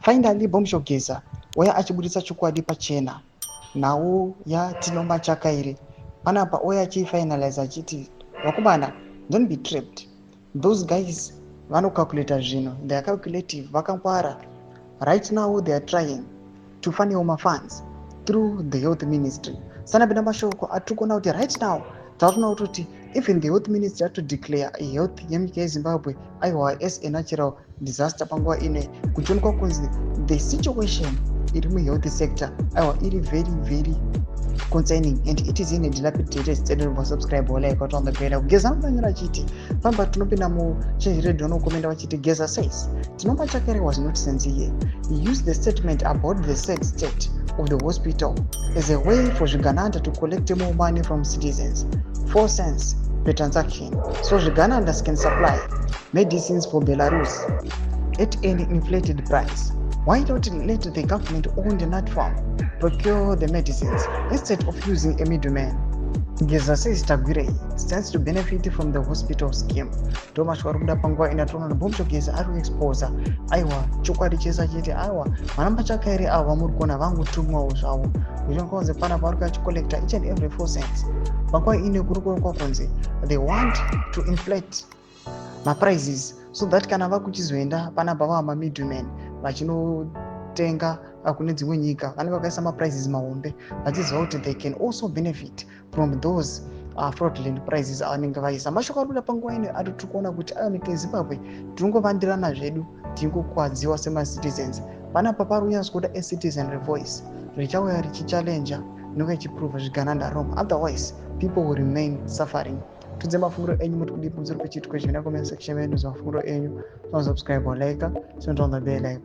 Finally, Bombsho Geza, where achibudisa chokwadi pachena. Now, ya tinoma chakairi. Panapa where achi finalize achiti. Wakubana, don't be tripped. Those guys, vano calculator zino. They are calculative. Vakampara. Right now, they are trying to fund your funds through the youth ministry. Sana binamashoko atukona uti right now. Tafuna ututi, even the youth ministry had to declare a youth yemike Zimbabwe as a natural disaster panguwa ine kuchonekwa kunzi the situation iri muhealth sector iri very concerning and it is in a dilapidated state of subscribe wala ikota on the grade. Geza anonyora chiti pamba tunopinda mu change radio nokomenda wachiti Geza says Tinoma Chakere was not sincere. He used the statement about the said state of the hospital as a way for Uganda to collect more money from citizens, 4 cents per transaction, so Uganda can supply medicines for Belarus at an inflated price. Why not let the government own the nut farm procure the medicines instead of using a middleman? Geza says Tagwire stands to benefit from the hospital scheme. Thomas Warunda Pangwa in a tron and Bombsho Geza are exposer. Iwa, Chukwadi Chesa Jeti Iwa, Manamba Chakari Awa Murkona Vangu Tumo Usao. We don't call the Panabarka to collect each and every 4 cents. Pangwa in a Guru Kokonzi. They want to inflate my prices so that Kanavakuchi Zvaendwa Panabawa ma middlemen. But you know, Tenga akunedzi wenyika vanenge vakaisa maprices mahombe vachizva kuti they can also benefit from those fraudulent prices avanenge vaisa. Mashoko ari kuda panguva ino ari tikuona kuti nyika yeZimbabwe tingovandirana zvedu tingokwadziwa semacitizens. Panapa pari kunyazi kuda a citizen voice richauya richichallenja inenge ichiprova zvigananda wrong, otherwise people will remain suffering. Tudze mafunguro enyu muri kudipa musoro pechitiko chivina comment section menu mafunguro enyu. Subscribe or like, turn on the bell icon.